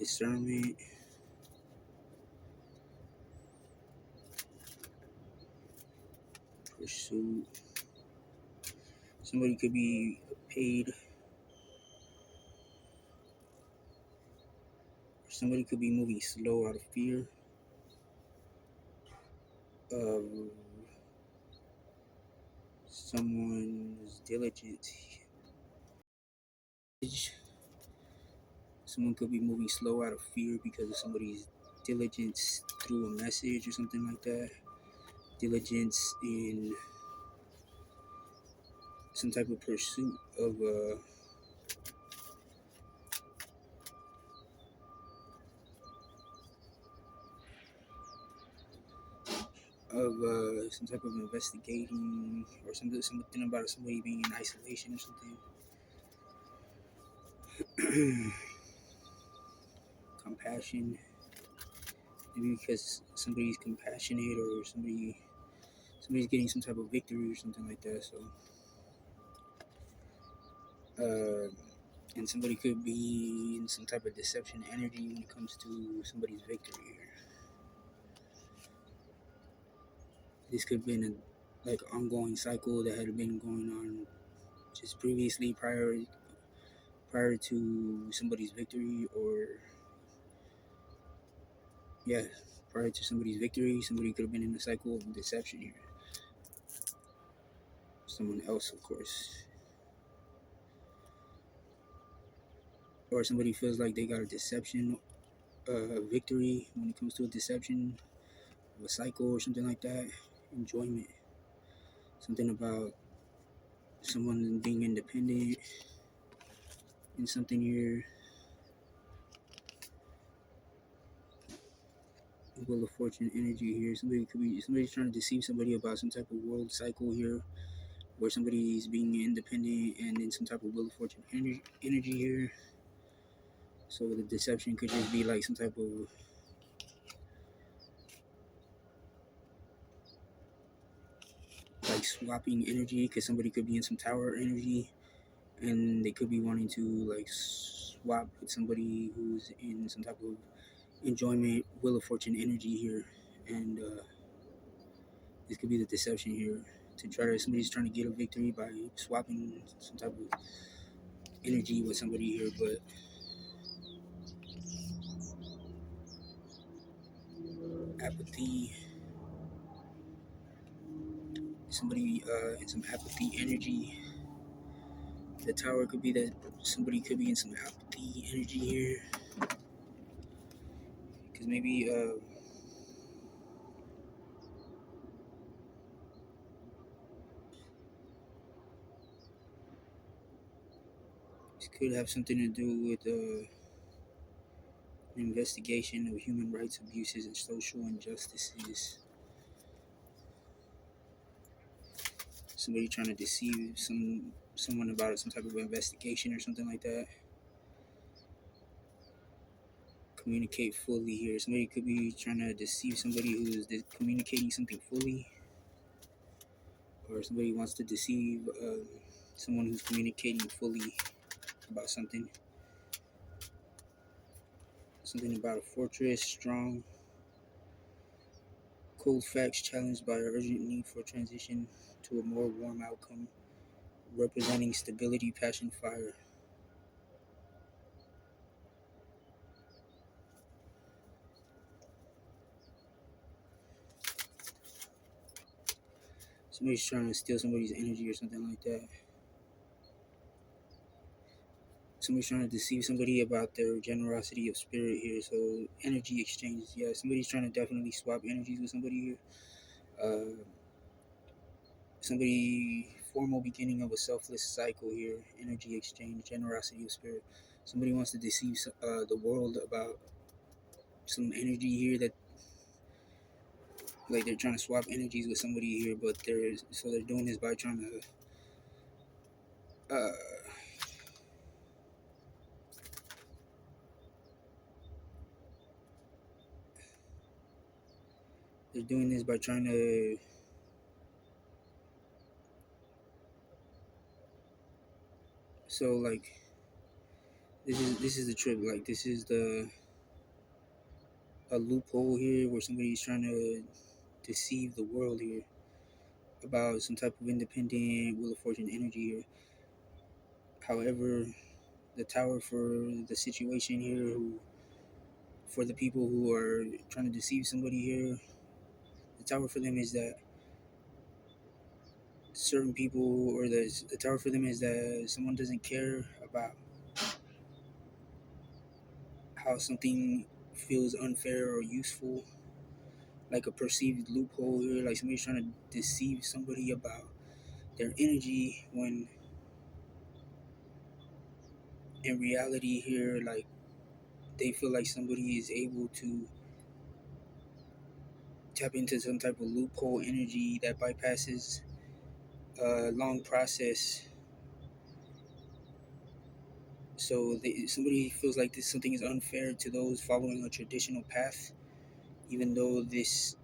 discernment, pursuit. Somebody could be paid. Somebody could be moving slow out of fear of someone's diligence. Someone could be moving slow out of fear because of somebody's diligence through a message or something like that. Diligence in some type of pursuit of some type of investigating or something about somebody being in isolation or something. Compassion, maybe because somebody's compassionate or somebody's getting some type of victory or something like that. So, and somebody could be in some type of deception energy when it comes to somebody's victory. This could have been a ongoing cycle that had been going on just previously prior to somebody's victory, or yeah, prior to somebody's victory, somebody could have been in a cycle of deception here. Someone else, of course. Or somebody feels like they got a deception victory when it comes to a deception of a cycle or something like that. Enjoyment. Something about someone being independent in something here. Wheel of Fortune energy here. Somebody's trying to deceive somebody about some type of world cycle here, where somebody's being independent and in some type of Wheel of Fortune energy here. So the deception could just be like some type of like swapping energy, because somebody could be in some tower energy and they could be wanting to like swap with somebody who's in some type of enjoyment Wheel of Fortune energy here. And this could be the deception here, to try to somebody's trying to get a victory by swapping some type of energy with somebody here. But apathy, somebody in some apathy energy. The tower could be that somebody could be in some apathy energy here, because maybe this could have something to do with an investigation of human rights abuses and social injustices. Somebody trying to deceive someone about some type of investigation or something like that. Communicate fully here. Somebody could be trying to deceive somebody who's communicating something fully, or somebody wants to deceive someone who's communicating fully about something. Something about a fortress, strong, cold facts challenged by an urgent need for transition to a more warm outcome, representing stability, passion, fire. Somebody's trying to steal somebody's energy or something like that. Somebody's trying to deceive somebody about their generosity of spirit here. So energy exchanges. Yeah, somebody's trying to definitely swap energies with somebody here. Somebody formal beginning of a selfless cycle here. Energy exchange, generosity of spirit. Somebody wants to deceive the world about some energy here, that like they're trying to swap energies with somebody here, but they're doing this by trying to they're doing this by trying to so like this is the trip. Like this is the a loophole here where somebody's trying to deceive the world here about some type of independent Wheel of Fortune energy here. However, the tower for the situation here, for the people who are trying to deceive somebody here, the tower for them is that certain people, or the tower for them is that someone doesn't care about how something feels unfair or useful, like a perceived loophole here, like somebody's trying to deceive somebody about their energy when in reality here, like they feel like somebody is able to tap into some type of loophole energy that bypasses a long process. So somebody feels like this something is unfair to those following a traditional path, even though this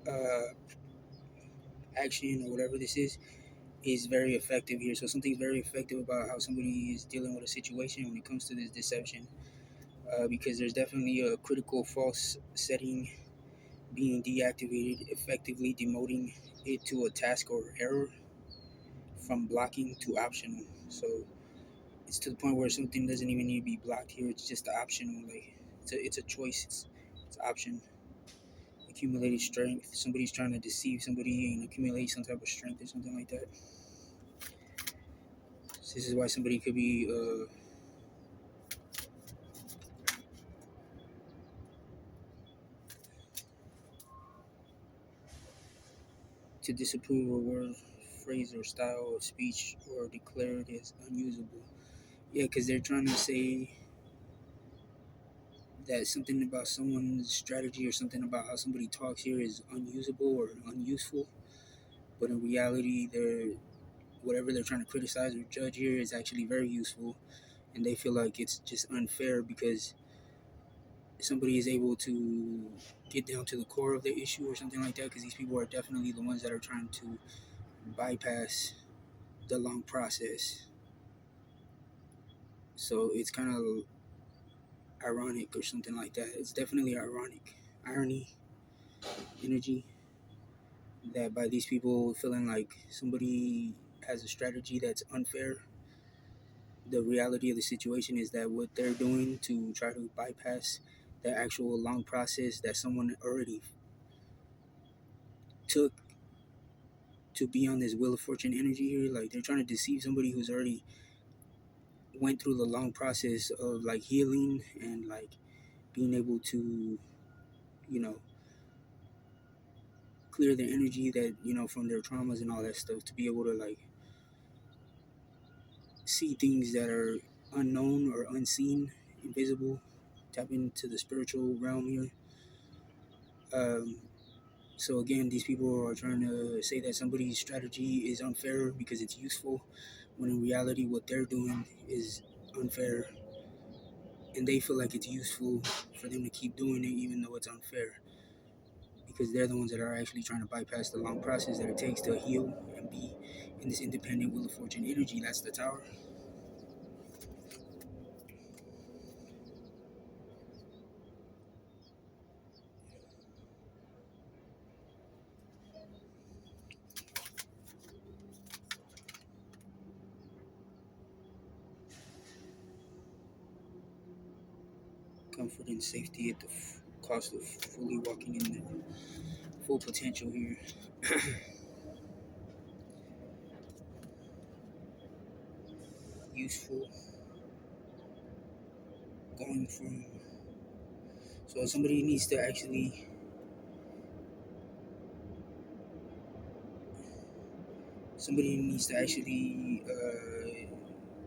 uh, action or whatever this is very effective here. So something's very effective about how somebody is dealing with a situation when it comes to this deception, because there's definitely a critical false setting being deactivated, effectively demoting it to a task or error from blocking to optional. So it's to the point where something doesn't even need to be blocked here. It's just optional. Like it's a choice. It's option. Accumulated strength. Somebody's trying to deceive somebody and accumulate some type of strength or something like that. So this is why somebody could be to disapprove a word, phrase, or style of speech, or declare it as unusable. Yeah, because they're trying to say that something about someone's strategy or something about how somebody talks here is unusable or unuseful, but in reality, whatever they're trying to criticize or judge here is actually very useful, and they feel like it's just unfair because somebody is able to get down to the core of the issue or something like that. Because these people are definitely the ones that are trying to bypass the long process. So it's kind of ironic or something like that. It's definitely ironic, irony, energy, that by these people feeling like somebody has a strategy that's unfair, the reality of the situation is that what they're doing to try to bypass the actual long process that someone already took to be on this Wheel of Fortune energy here, like they're trying to deceive somebody who's already went through the long process of like healing and like being able to, you know, clear their energy that, from their traumas and all that stuff, to be able to like see things that are unknown or unseen, invisible, tap into the spiritual realm here. Um, so again, these people are trying to say that somebody's strategy is unfair because it's useful, when in reality, what they're doing is unfair, and they feel like it's useful for them to keep doing it, even though it's unfair, because they're the ones that are actually trying to bypass the long process that it takes to heal and be in this independent Wheel of Fortune energy. That's the tower. Comfort and safety at the cost of fully walking in their full potential here. Useful, going from. So somebody needs to actually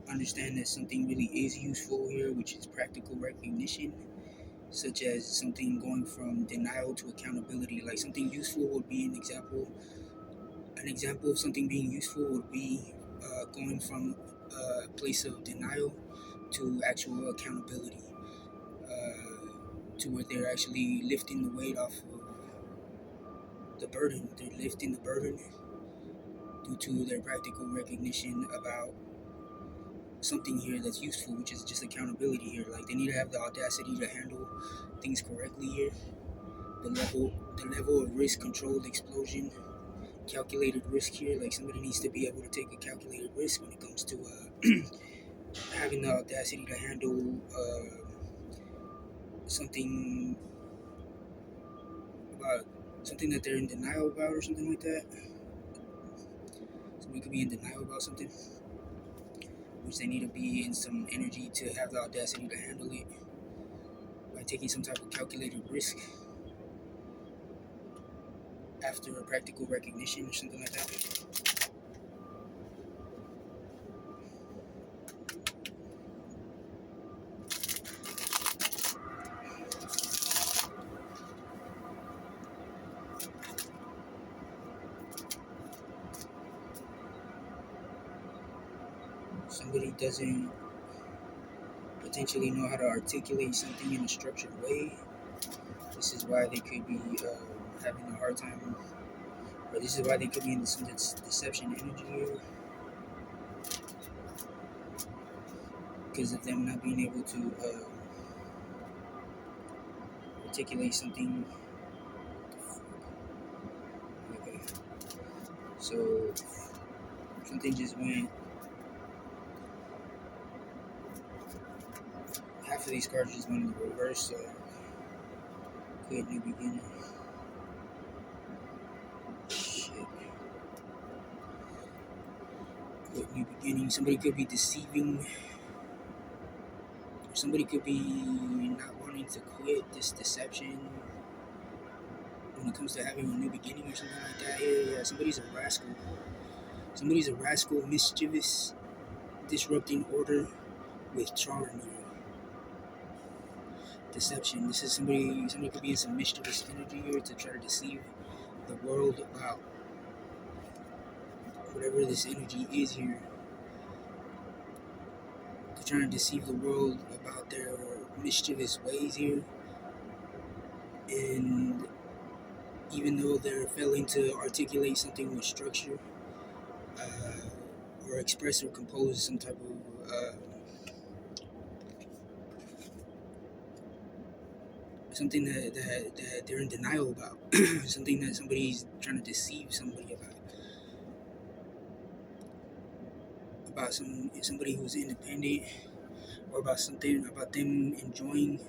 understand that something really is useful here, which is practical recognition, such as something going from denial to accountability. Like something useful would be an example. An example of something being useful would be going from a place of denial to actual accountability, to where they're actually lifting the weight off of the burden. They're lifting the burden due to their practical recognition about something here that's useful, which is just accountability here. Like they need to have the audacity to handle things correctly here. The level of risk controlled explosion, calculated risk here. Like somebody needs to be able to take a calculated risk when it comes to having the audacity to handle something about something that they're in denial about or something like that. Somebody could be in denial about something, which they need to be in some energy to have the audacity to handle it by taking some type of calculated risk after a practical recognition or something like that. Somebody doesn't potentially know how to articulate something in a structured way. This is why they could be having a hard time, or this is why they could be in some deception energy, because of them not being able to articulate something. Okay, so something just went. Half of these cards just went in the reverse. So good new beginning. Shit. Good new beginning. Somebody could be deceiving. Somebody could be not wanting to quit this deception when it comes to having a new beginning or something like that. Yeah, somebody's a rascal. Somebody's a rascal, mischievous, disrupting order with charm. Deception. This is somebody. Somebody could be in some mischievous energy here to try to deceive the world about whatever this energy is here. They're trying to deceive the world about their mischievous ways here, and even though they're failing to articulate something with structure, or express or compose some type of something that they're in denial about, something that somebody's trying to deceive somebody about somebody who's independent, or about something about them enjoying.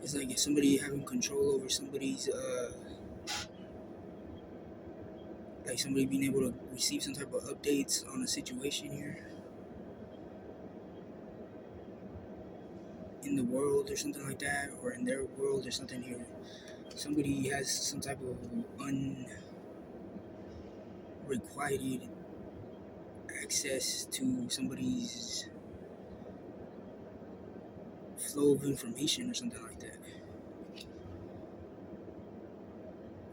It's like somebody having control over somebody's like somebody being able to receive some type of updates on a situation here in the world or something like that, or in their world or something here. Somebody has some type of unrequited access to somebody's flow of information or something like that.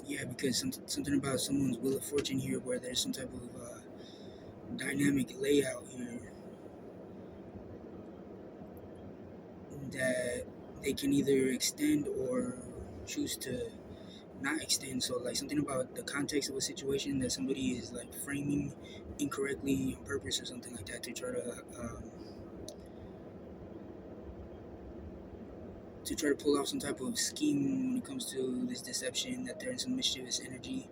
Yeah, because something about someone's wheel of fortune here, where there's some type of dynamic layout here that they can either extend or choose to not extend. So like something about the context of a situation that somebody is like framing incorrectly on purpose or something like that to try to pull off some type of scheme when it comes to this deception, that they're in some mischievous energy,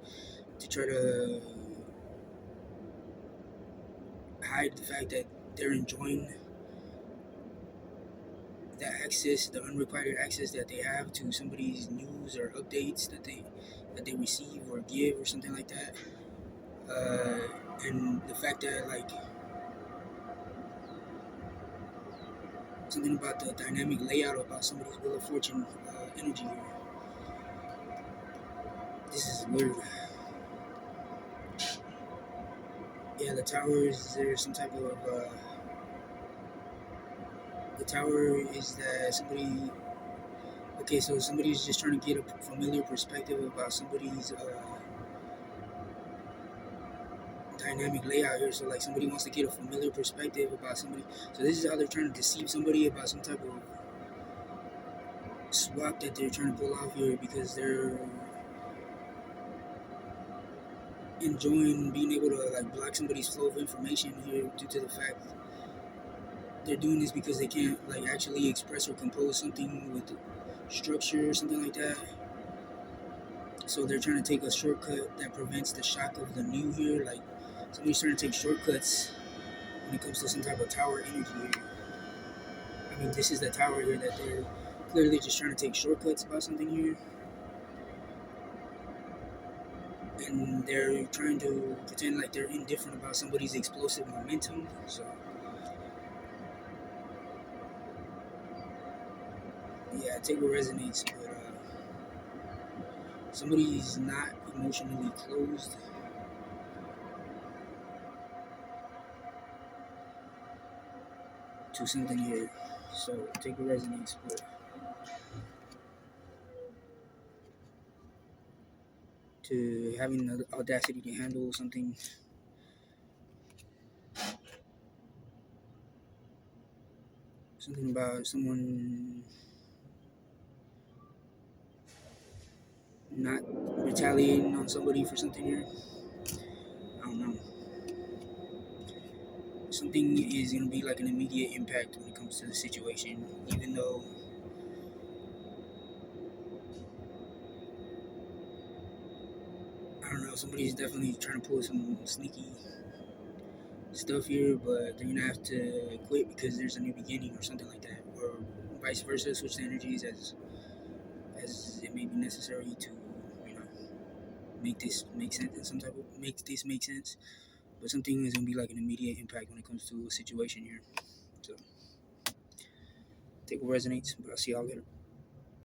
to try to hide the fact that they're enjoying that access, the unrequited access that they have to somebody's news or updates that they receive or give or something like that. And the fact that like something about the dynamic layout about somebody's wheel of fortune energy here. This is weird. Yeah, the tower is there some type of the tower is that somebody. Okay, so somebody's just trying to get a familiar perspective about somebody's dynamic layout here. So like somebody wants to get a familiar perspective about somebody. So this is how they're trying to deceive somebody about some type of swap that they're trying to pull off here, because they're enjoying being able to like block somebody's flow of information here, due to the fact they're doing this because they can't like actually express or compose something with structure or something like that. So they're trying to take a shortcut that prevents the shock of the new here. Like somebody's trying to take shortcuts when it comes to some type of tower energy here. I mean, this is the tower here that they're clearly just trying to take shortcuts about something here. And they're trying to pretend like they're indifferent about somebody's explosive momentum. So, yeah, take what resonates. But somebody's not emotionally closed to something here. So, take what resonates. But to having the audacity to handle something about someone not retaliating on somebody for something here. I don't know. Something is going to be like an immediate impact when it comes to the situation, even though I don't know, somebody's definitely trying to pull some sneaky stuff here, but they're gonna have to quit because there's a new beginning or something like that, or vice versa. Switch the energies as it may be necessary to, you know, make this make sense and some type of make this make sense. But something is gonna be like an immediate impact when it comes to a situation here. So take what resonates, but I'll see y'all later.